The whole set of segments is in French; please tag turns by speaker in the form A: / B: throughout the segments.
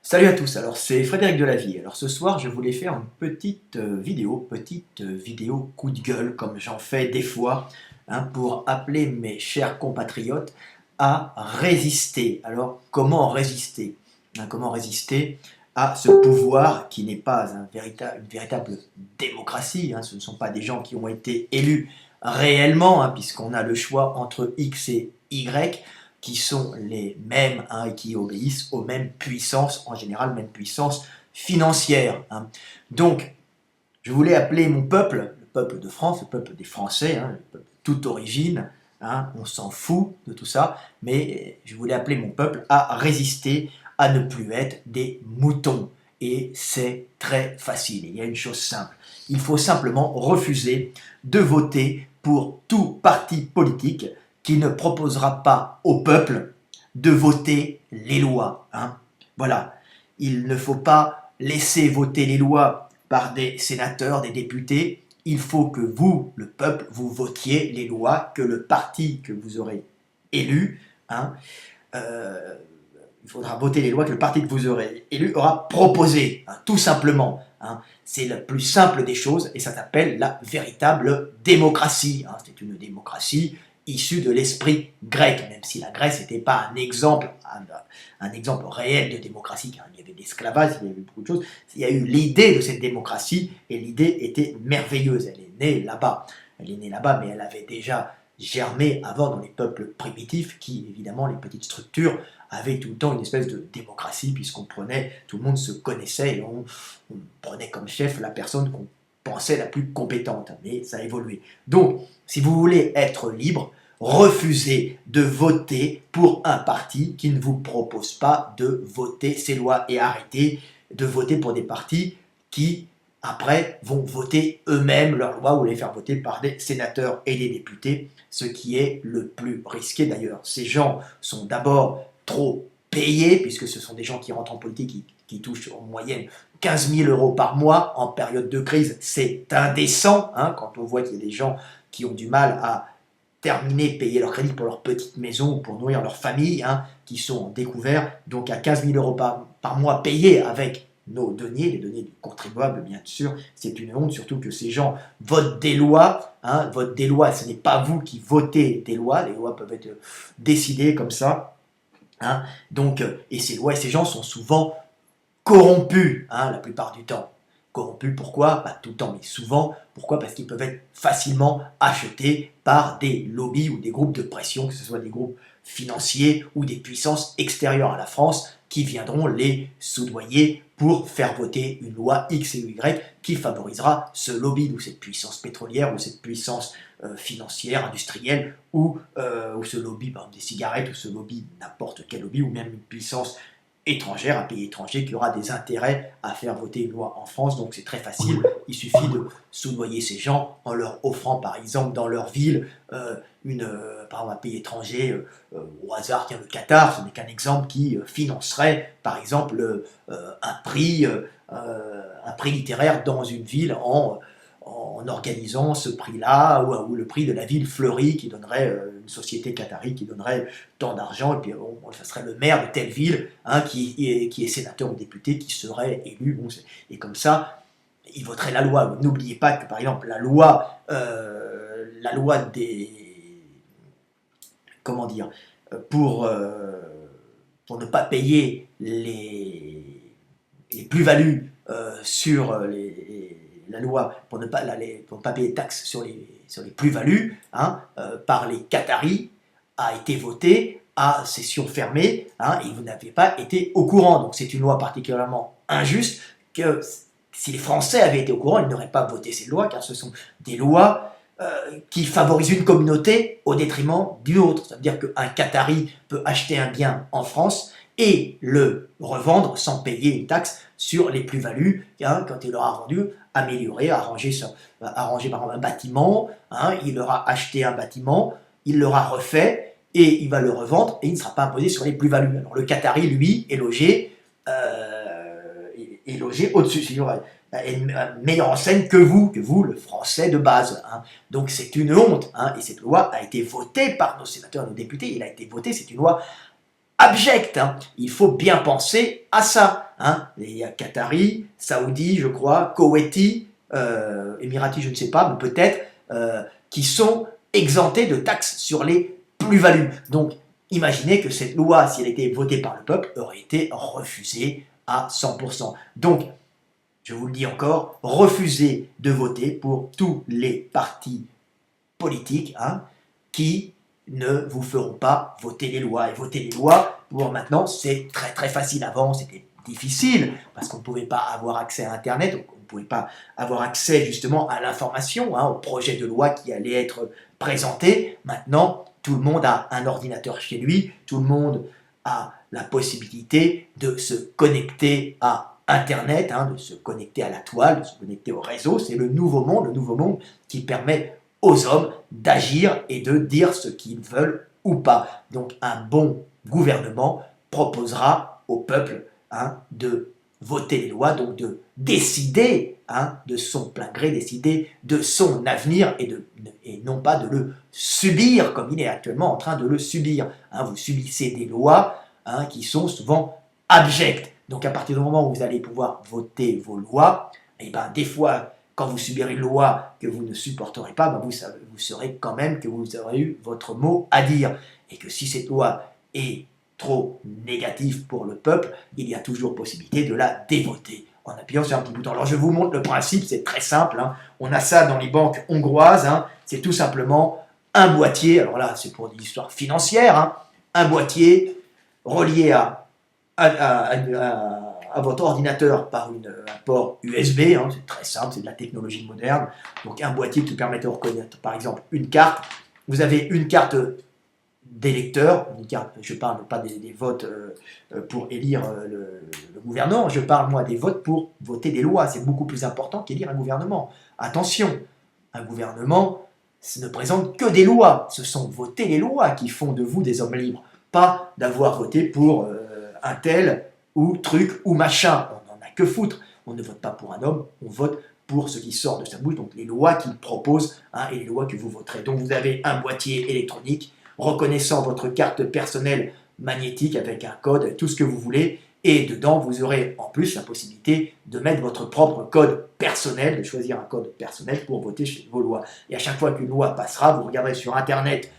A: Salut à tous, alors c'est Frédéric Delavie. Alors ce soir je voulais faire une petite vidéo coup de gueule comme j'en fais des fois pour appeler mes chers compatriotes à résister. Alors comment résister? Comment résister à ce pouvoir qui n'est pas une véritable démocratie, ce ne sont pas des gens qui ont été élus réellement, puisqu'on a le choix entre X et Y, qui sont les mêmes et qui obéissent aux mêmes puissances, en général, mêmes puissances financières. Donc, je voulais appeler mon peuple, le peuple de France, le peuple des Français, le peuple de toute origine, on s'en fout de tout ça, mais je voulais appeler mon peuple à résister, à ne plus être des moutons. Et c'est très facile, il y a une chose simple, il faut simplement refuser de voter pour tout parti politique qui ne proposera pas au peuple de voter les lois. Voilà, il ne faut pas laisser voter les lois par des sénateurs, des députés. Il faut que vous, le peuple, vous votiez les lois que le parti que vous aurez élu, il faudra voter les lois que le parti que vous aurez élu aura proposé, tout simplement. C'est la plus simple des choses et ça s'appelle la véritable démocratie. C'est une démocratie issue de l'esprit grec, même si la Grèce n'était pas un exemple réel de démocratie, car il y avait de l'esclavage, il y avait beaucoup de choses. Il y a eu l'idée de cette démocratie et l'idée était merveilleuse. Elle est née là-bas. Elle est née là-bas, mais elle avait déjà germé avant dans les peuples primitifs qui, évidemment, les petites structures avaient tout le temps une espèce de démocratie puisqu'on prenait, tout le monde se connaissait et on prenait comme chef la personne qu'on pensait la plus compétente, mais ça a évolué. Donc, si vous voulez être libre, refusez de voter pour un parti qui ne vous propose pas de voter ces lois et arrêtez de voter pour des partis qui, après, vont voter eux-mêmes leurs lois ou les faire voter par des sénateurs et des députés, ce qui est le plus risqué d'ailleurs. Ces gens sont d'abord trop payés, puisque ce sont des gens qui rentrent en politique qui touchent en moyenne 15 000 euros par mois en période de crise. C'est indécent, quand on voit qu'il y a des gens qui ont du mal à payer leur crédit pour leur petite maison ou pour nourrir leur famille, qui sont en découvert, donc à 15 000 euros par mois payés avec nos deniers, les deniers du contribuable bien sûr, c'est une honte, surtout que ces gens votent des lois, votent des lois, ce n'est pas vous qui votez des lois, les lois peuvent être décidées comme ça, donc, et ces lois et ces gens sont souvent corrompus, la plupart du temps. Corrompus, pourquoi? Pas tout le temps, mais souvent. Pourquoi? Parce qu'ils peuvent être facilement achetés par des lobbies ou des groupes de pression, que ce soit des groupes financiers ou des puissances extérieures à la France qui viendront les soudoyer pour faire voter une loi X et Y qui favorisera ce lobby ou cette puissance pétrolière ou cette puissance financière, industrielle ou ce lobby par exemple, des cigarettes ou ce lobby, n'importe quel lobby ou même une puissance étrangère, un pays étranger qui aura des intérêts à faire voter une loi en France. Donc c'est très facile, il suffit de soudoyer ces gens en leur offrant par exemple dans leur ville par exemple un pays étranger, au hasard, tiens le Qatar, ce n'est qu'un exemple qui financerait par exemple un prix littéraire dans une ville en organisant ce prix-là, ou le prix de la ville fleurie qui donnerait, une société qatari qui donnerait tant d'argent, et puis ça serait le maire de telle ville qui est sénateur ou député qui serait élu, et comme ça, il voterait la loi. N'oubliez pas que par exemple la loi des... comment dire, pour ne pas payer les plus-values sur la loi pour ne pas payer de taxes sur les plus-values par les Qataris a été votée à session fermée et vous n'avez pas été au courant. Donc c'est une loi particulièrement injuste que si les Français avaient été au courant, ils n'auraient pas voté ces lois car ce sont des lois qui favorisent une communauté au détriment d'une autre. Ça veut dire qu'un Qatari peut acheter un bien en France et le revendre sans payer une taxe sur les plus-values quand il l'aura vendu, améliorer, arranger par exemple un bâtiment, il aura acheté un bâtiment, il l'aura refait et il va le revendre et il ne sera pas imposé sur les plus-values. Alors le Qatari, lui, est logé au-dessus, est meilleur en scène que vous, le Français de base. Donc c'est une honte, et cette loi a été votée par nos sénateurs et nos députés, il a été voté, c'est une loi abjecte. Hein. Il faut bien penser à ça. Hein. Il y a Qataris, Saoudis, je crois, Koweïtis, Émiratis, je ne sais pas, mais peut-être, qui sont exemptés de taxes sur les plus-values. Donc, imaginez que cette loi, si elle était votée par le peuple, aurait été refusée à 100%. Donc, je vous le dis encore, refusez de voter pour tous les partis politiques qui ne vous feront pas voter les lois. Et voter les lois, pour maintenant, c'est très très facile. Avant, c'était difficile, parce qu'on ne pouvait pas avoir accès à Internet, donc on ne pouvait pas avoir accès justement à l'information, au projet de loi qui allait être présenté. Maintenant, tout le monde a un ordinateur chez lui, tout le monde a la possibilité de se connecter à Internet, de se connecter à la toile, de se connecter au réseau. C'est le nouveau monde qui permet aux hommes d'agir et de dire ce qu'ils veulent ou pas. Donc un bon gouvernement proposera au peuple de voter les lois, donc de décider de son plein gré, décider de son avenir et non pas de le subir comme il est actuellement en train de le subir. Vous subissez des lois qui sont souvent abjectes. Donc à partir du moment où vous allez pouvoir voter vos lois, et ben des fois, quand vous subirez une loi que vous ne supporterez pas, ben vous saurez quand même que vous aurez eu votre mot à dire. Et que si cette loi est trop négative pour le peuple, il y a toujours possibilité de la dévoter en appuyant sur un petit bouton. Alors je vous montre le principe, c'est très simple. On a ça dans les banques hongroises. C'est tout simplement un boîtier, alors là c'est pour des histoires financières, un boîtier relié à votre ordinateur par un port USB, c'est très simple, c'est de la technologie moderne. Donc un boîtier qui permet de reconnaître par exemple une carte. Vous avez une carte d'électeur, je ne parle pas des votes pour élire le gouvernement, je parle moi des votes pour voter des lois. C'est beaucoup plus important qu'élire un gouvernement. Attention, un gouvernement ne présente que des lois. Ce sont voter les lois qui font de vous des hommes libres, pas d'avoir voté pour un tel ou truc ou machin. On n'en a que foutre. On ne vote pas pour un homme, on vote pour ce qui sort de sa bouche, donc les lois qu'il propose et les lois que vous voterez. Donc vous avez un boîtier électronique reconnaissant votre carte personnelle magnétique avec un code, avec tout ce que vous voulez, et dedans vous aurez en plus la possibilité de mettre votre propre code personnel, de choisir un code personnel pour voter vos lois. Et à chaque fois qu'une loi passera, vous regarderez sur Internet,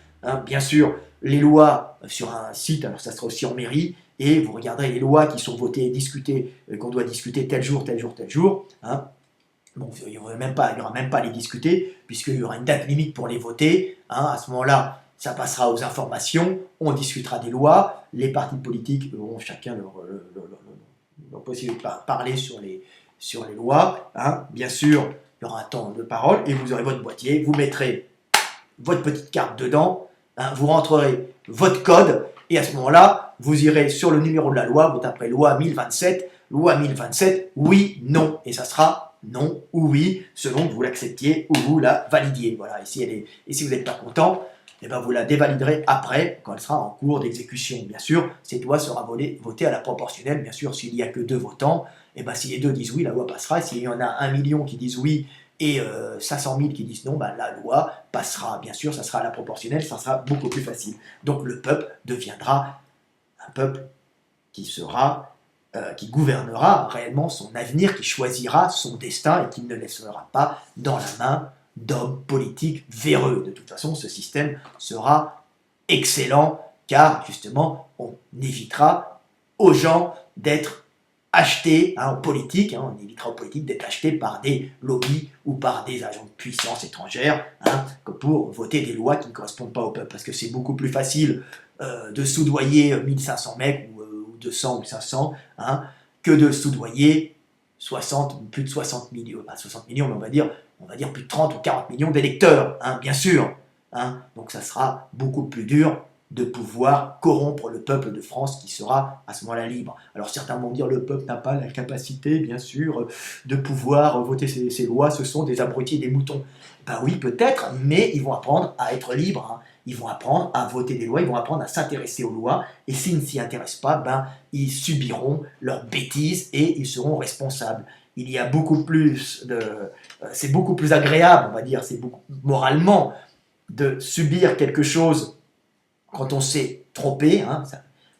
A: bien sûr, les lois sur un site, alors ça sera aussi en mairie, et vous regarderez les lois qui sont votées et discutées, qu'on doit discuter tel jour, tel jour, tel jour. Bon, il n'y aura même pas à les discuter, puisqu'il y aura une date limite pour les voter. À ce moment-là, ça passera aux informations, on discutera des lois, les partis politiques auront chacun leur possibilité de parler sur les lois. Bien sûr, il y aura un temps de parole, et vous aurez votre boîtier, vous mettrez votre petite carte dedans, vous rentrerez votre code, et à ce moment-là, vous irez sur le numéro de la loi, vous taperez loi 1027, oui, non, et ça sera non ou oui, selon que vous l'acceptiez ou vous la validiez. Voilà, et si vous n'êtes pas content, vous la dévaliderez après, quand elle sera en cours d'exécution. Bien sûr, cette loi sera votée à la proportionnelle, bien sûr, s'il n'y a que 2 votants, si les 2 disent oui, la loi passera, et s'il y en a 1 million qui disent oui, et 500 000 qui disent non, la loi passera. Bien sûr, ça sera à la proportionnelle, ça sera beaucoup plus facile. Donc le peuple deviendra un peuple qui gouvernera réellement son avenir, qui choisira son destin et qui ne laissera pas dans la main d'hommes politiques véreux. De toute façon, ce système sera excellent, car justement, on évitera aux gens d'être achetés en politique, on évitera aux politiques d'être achetés par des lobbies ou par des agents de puissance étrangères pour voter des lois qui ne correspondent pas au peuple. Parce que c'est beaucoup plus facile de soudoyer 1500 mecs ou 200 ou 500 que de soudoyer plus de 60 millions, pas 60 millions, mais on va dire plus de 30 ou 40 millions d'électeurs, bien sûr. Donc ça sera beaucoup plus dur de pouvoir corrompre le peuple de France qui sera à ce moment-là libre. Alors certains vont dire le peuple n'a pas la capacité, bien sûr, de pouvoir voter ces lois, ce sont des abrutis, des moutons. Oui, peut-être, mais ils vont apprendre à être libres, ils vont apprendre à voter des lois, ils vont apprendre à s'intéresser aux lois, et s'ils ne s'y intéressent pas, ils subiront leurs bêtises et ils seront responsables. Il y a beaucoup plus c'est beaucoup plus agréable, on va dire, c'est beaucoup moralement de subir quelque chose quand on s'est trompé,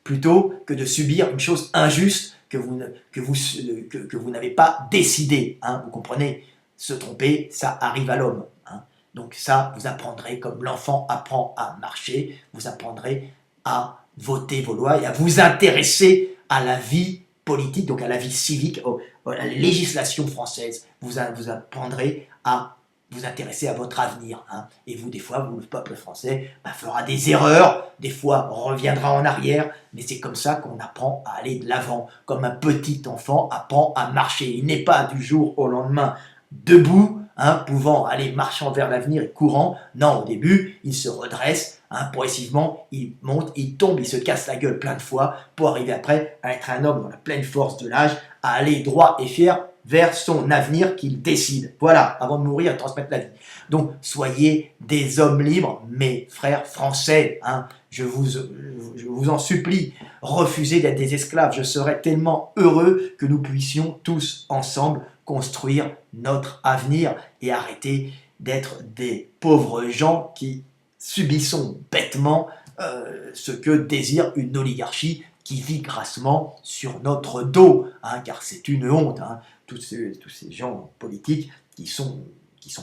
A: plutôt que de subir une chose injuste que vous n'avez pas décidé. Hein, vous comprenez? Se tromper, ça arrive à l'homme. Hein. Donc ça, vous apprendrez, comme l'enfant apprend à marcher, vous apprendrez à voter vos lois et à vous intéresser à la vie politique, donc à la vie civique, à la législation française. Vous apprendrez à vous intéresser à votre avenir. Hein. Et vous, des fois, le peuple français fera des erreurs, des fois reviendra en arrière, mais c'est comme ça qu'on apprend à aller de l'avant, comme un petit enfant apprend à marcher. Il n'est pas du jour au lendemain debout, hein, pouvant aller marchant vers l'avenir et courant. Non, au début, il se redresse, hein, progressivement, il monte, il tombe, il se casse la gueule plein de fois pour arriver après à être un homme dans la pleine force de l'âge, à aller droit et fier vers son avenir qu'il décide. Voilà, avant de mourir, transmettre la vie. Donc, soyez des hommes libres, mes frères français. Hein, je vous en supplie, refusez d'être des esclaves. Je serais tellement heureux que nous puissions tous ensemble construire notre avenir et arrêter d'être des pauvres gens qui subissons bêtement ce que désire une oligarchie qui vit grassement sur notre dos, hein, car c'est une honte, hein, tous ces gens politiques qui sont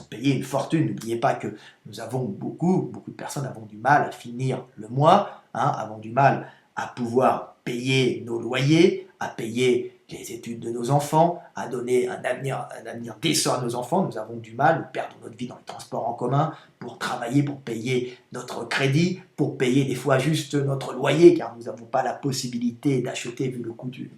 A: payés une fortune. N'oubliez pas que nous avons beaucoup de personnes avons du mal à finir le mois, hein, avons du mal à pouvoir payer nos loyers, à payer les études de nos enfants, à donner un avenir décent à nos enfants. Nous avons du mal, nous perdons notre vie dans les transports en commun, pour travailler, pour payer notre crédit, pour payer des fois juste notre loyer, car nous n'avons pas la possibilité d'acheter vu le coût du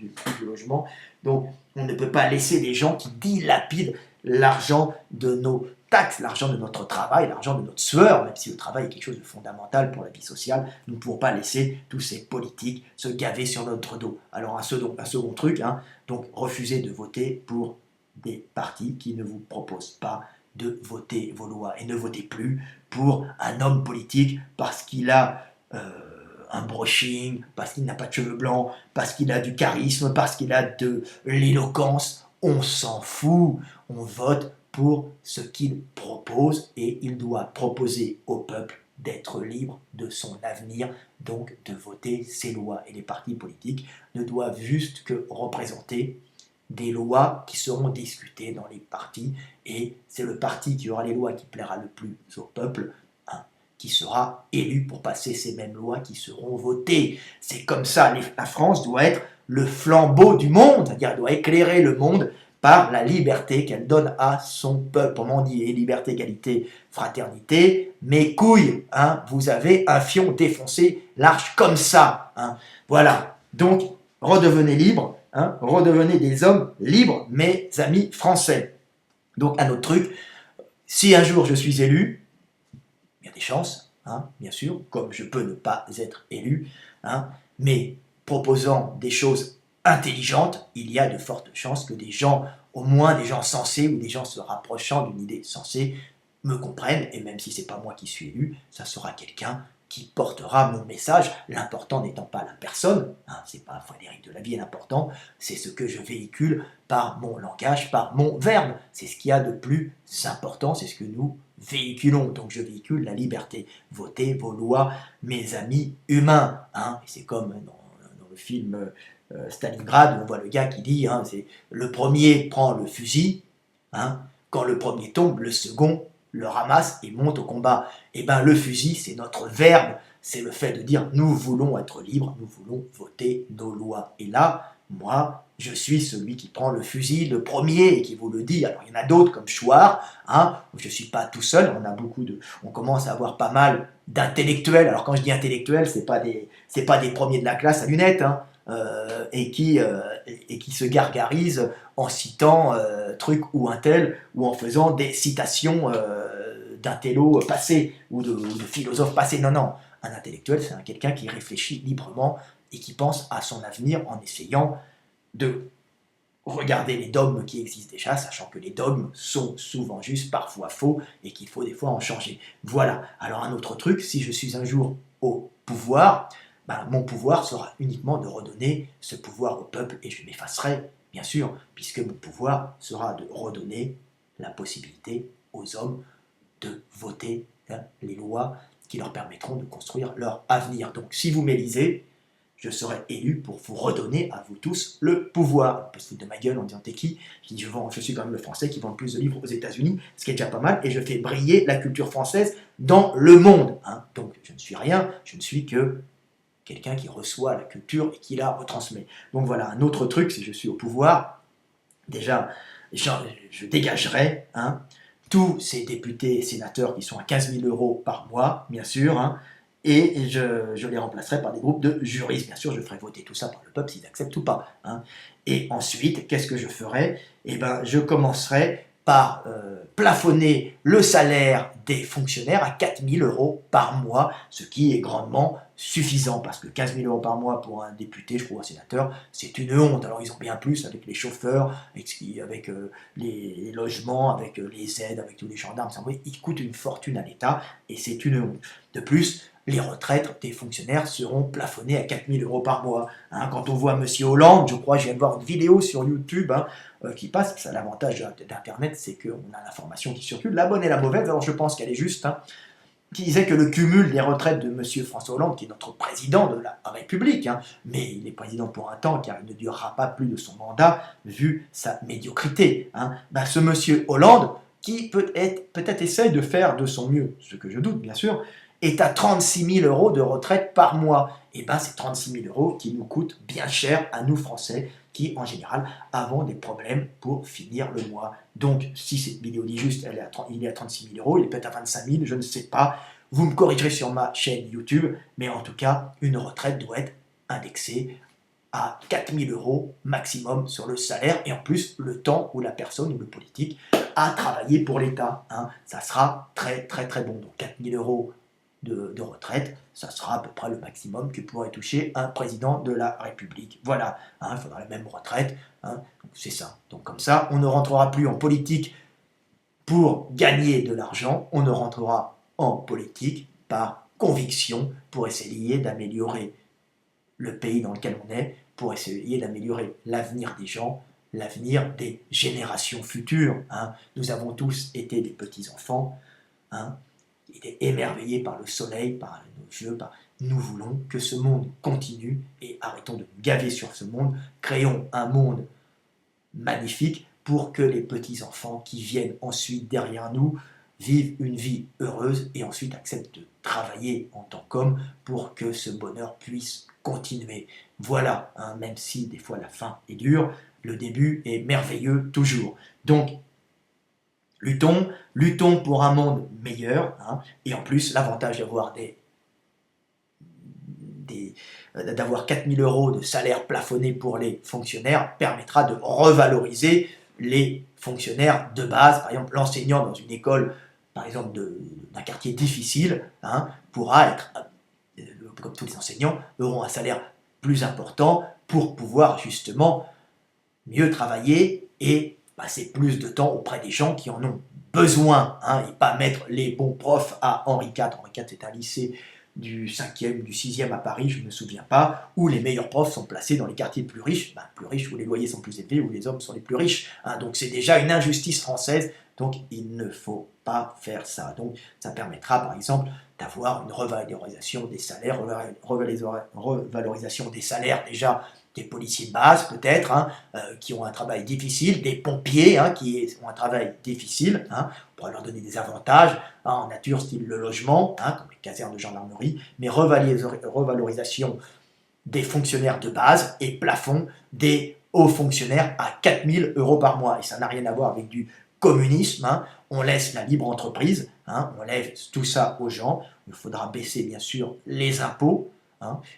A: logement. Donc, on ne peut pas laisser des gens qui dilapident l'argent de nos taxes, l'argent de notre travail, l'argent de notre sueur, même si le travail est quelque chose de fondamental pour la vie sociale. Nous ne pouvons pas laisser tous ces politiques se gaver sur notre dos. Alors un second truc, hein, donc refusez de voter pour des partis qui ne vous proposent pas de voter vos lois et ne votez plus pour un homme politique parce qu'il a un brushing, parce qu'il n'a pas de cheveux blancs, parce qu'il a du charisme, parce qu'il a de l'éloquence. On s'en fout, on vote pour ce qu'il propose et il doit proposer au peuple d'être libre de son avenir, donc de voter ses lois. Et les partis politiques ne doivent juste que représenter des lois qui seront discutées dans les partis et c'est le parti qui aura les lois qui plaira le plus au peuple, hein, qui sera élu pour passer ces mêmes lois qui seront votées. C'est comme ça, la France doit être le flambeau du monde, c'est-à-dire elle doit éclairer le monde par la liberté qu'elle donne à son peuple. Comment on dit liberté, égalité, fraternité. Mes couilles, hein, vous avez un fion défoncé, large comme ça. Hein. Voilà, donc redevenez libres, hein, redevenez des hommes libres, mes amis français. Donc un autre truc, si un jour je suis élu, il y a des chances, hein, bien sûr, comme je peux ne pas être élu, hein, mais proposant des choses intelligentes, il y a de fortes chances que des gens, au moins des gens sensés ou des gens se rapprochant d'une idée sensée, me comprennent, et même si ce n'est pas moi qui suis élu, ça sera quelqu'un qui portera mon message, l'important n'étant pas la personne, hein, c'est pas Frédéric Delavier l'important, c'est ce que je véhicule par mon langage, par mon verbe, c'est ce qu'il y a de plus important, c'est ce que nous véhiculons, donc je véhicule la liberté, votez vos lois, mes amis humains, hein, c'est comme dans le film Stalingrad, où on voit le gars qui dit, hein, c'est le premier prend le fusil, hein, quand le premier tombe, le second le ramasse et monte au combat. Et bien le fusil, c'est notre verbe, c'est le fait de dire nous voulons être libres, nous voulons voter nos lois. Et là, moi, je suis celui qui prend le fusil, le premier, et qui vous le dit. Alors il y en a d'autres comme Chouard, hein, je ne suis pas tout seul, on commence à avoir pas mal d'intellectuels. Alors quand je dis intellectuels, c'est pas des premiers de la classe à lunettes, hein, et qui se gargarisent en citant truc ou un tel, ou en faisant des citations d'intello passés, ou de philosophes passés. Non, non, un intellectuel, c'est quelqu'un qui réfléchit librement et qui pense à son avenir en essayant de regarder les dogmes qui existent déjà, sachant que les dogmes sont souvent justes, parfois faux, et qu'il faut des fois en changer. Voilà. Alors un autre truc, si je suis un jour au pouvoir, mon pouvoir sera uniquement de redonner ce pouvoir au peuple, et je m'effacerai, bien sûr, puisque mon pouvoir sera de redonner la possibilité aux hommes de voter, hein, les lois qui leur permettront de construire leur avenir. Donc si vous m'élisez, je serai élu pour vous redonner à vous tous le pouvoir. On peut se foutre de ma gueule en disant t'es qui? Je dis je suis quand même le Français qui vend le plus de livres aux États-Unis, ce qui est déjà pas mal, et je fais briller la culture française dans le monde. Hein. Donc je ne suis rien, je ne suis que quelqu'un qui reçoit la culture et qui la retransmet. Donc voilà, un autre truc, si je suis au pouvoir, déjà, je dégagerai tous ces députés et sénateurs qui sont à 15 000 euros par mois, bien sûr, et je les remplacerai par des groupes de juristes. Bien sûr, je ferai voter tout ça par le peuple s'ils acceptent ou pas. Et ensuite, qu'est-ce que je ferai? Eh bien, je commencerai par plafonner le salaire des fonctionnaires à 4 000 euros par mois, ce qui est grandement suffisant, parce que 15 000 euros par mois pour un député, je trouve un sénateur, c'est une honte. Alors ils ont bien plus avec les chauffeurs, avec les logements, avec les aides, avec tous les gendarmes, ils coûtent une fortune à l'État, et c'est une honte. De plus, les retraites des fonctionnaires seront plafonnées à 4 000 euros par mois. Quand on voit M. Hollande, je crois, je viens de voir une vidéo sur YouTube qui passe, ça, l'avantage d'Internet, c'est qu'on a l'information qui circule, la bonne et la mauvaise, alors je pense qu'elle est juste, qui disait que le cumul des retraites de M. François Hollande, qui est notre président de la République, mais il est président pour un temps, car il ne durera pas plus de son mandat, vu sa médiocrité. Ce M. Hollande, qui peut-être essaye de faire de son mieux, ce que je doute bien sûr, est à 36 000 euros de retraite par mois. Et c'est 36 000 euros qui nous coûtent bien cher à nous Français, qui en général avons des problèmes pour finir le mois. Donc si cette vidéo dit juste il est à 36 000 euros, il est peut-être à 25 000, je ne sais pas. Vous me corrigerez sur ma chaîne YouTube, mais en tout cas, une retraite doit être indexée à 4 000 euros maximum sur le salaire, et en plus le temps où la personne ou le politique a travaillé pour l'État. Ça sera très très très bon. Donc 4 000 euros de retraite, ça sera à peu près le maximum que pourrait toucher un président de la République. Voilà, il faudra la même retraite, c'est ça. Donc comme ça, on ne rentrera plus en politique pour gagner de l'argent, on ne rentrera en politique par conviction pour essayer d'améliorer le pays dans lequel on est, pour essayer d'améliorer l'avenir des gens, l'avenir des générations futures. Nous avons tous été des petits-enfants, était émerveillé par le soleil, par nos yeux, nous voulons que ce monde continue et arrêtons de nous gaver sur ce monde, créons un monde magnifique pour que les petits-enfants qui viennent ensuite derrière nous vivent une vie heureuse et ensuite acceptent de travailler en tant qu'hommes pour que ce bonheur puisse continuer. Voilà, même si des fois la fin est dure, le début est merveilleux toujours. Donc, luttons pour un monde meilleur, et en plus, l'avantage d'avoir 4 000 euros de salaire plafonné pour les fonctionnaires permettra de revaloriser les fonctionnaires de base. Par exemple, l'enseignant dans une école, par exemple d'un quartier difficile, pourra être, comme tous les enseignants, auront un salaire plus important pour pouvoir justement mieux travailler et passer plus de temps auprès des gens qui en ont besoin, et pas mettre les bons profs à Henri IV. Henri IV, c'est un lycée du 5e, du 6e à Paris, je ne me souviens pas, où les meilleurs profs sont placés dans les quartiers plus riches, où les loyers sont plus élevés, où les hommes sont les plus riches. Donc c'est déjà une injustice française, donc il ne faut pas faire ça. Donc ça permettra par exemple d'avoir une revalorisation des salaires, revalorisation des salaires déjà des policiers de base peut-être, qui ont un travail difficile, des pompiers qui ont un travail difficile, on pourra leur donner des avantages en nature, style le logement, comme les casernes de gendarmerie, mais revalorisation des fonctionnaires de base et plafond des hauts fonctionnaires à 4 000 euros par mois. Et ça n'a rien à voir avec du communisme, on laisse la libre entreprise, on lève tout ça aux gens, il faudra baisser bien sûr les impôts.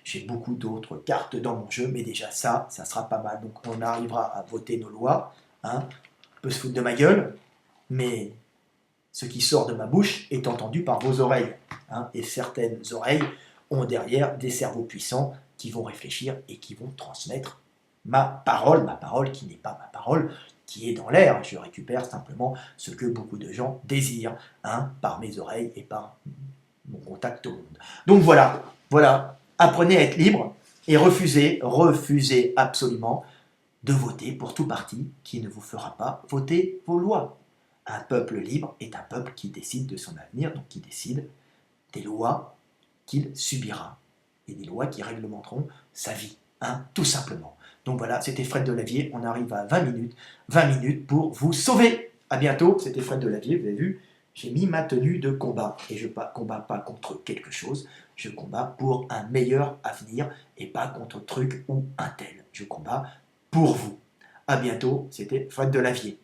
A: J'ai beaucoup d'autres cartes dans mon jeu, mais déjà ça sera pas mal. Donc on arrivera à voter nos lois. On peut se foutre de ma gueule, mais ce qui sort de ma bouche est entendu par vos oreilles. Et certaines oreilles ont derrière des cerveaux puissants qui vont réfléchir et qui vont transmettre ma parole qui n'est pas ma parole, qui est dans l'air. Je récupère simplement ce que beaucoup de gens désirent, par mes oreilles et par mon contact au monde. Donc voilà. Apprenez à être libre et refusez absolument de voter pour tout parti qui ne vous fera pas voter vos lois. Un peuple libre est un peuple qui décide de son avenir, donc qui décide des lois qu'il subira. et des lois qui réglementeront sa vie, hein, tout simplement. Donc voilà, c'était Fred Delavier, on arrive à 20 minutes pour vous sauver. À bientôt, c'était Fred Delavier, vous avez vu, j'ai mis ma tenue de combat, et je ne combats pas contre quelque chose, je combats pour un meilleur avenir, et pas contre truc ou un tel. Je combats pour vous. À bientôt, c'était Fred Delavier.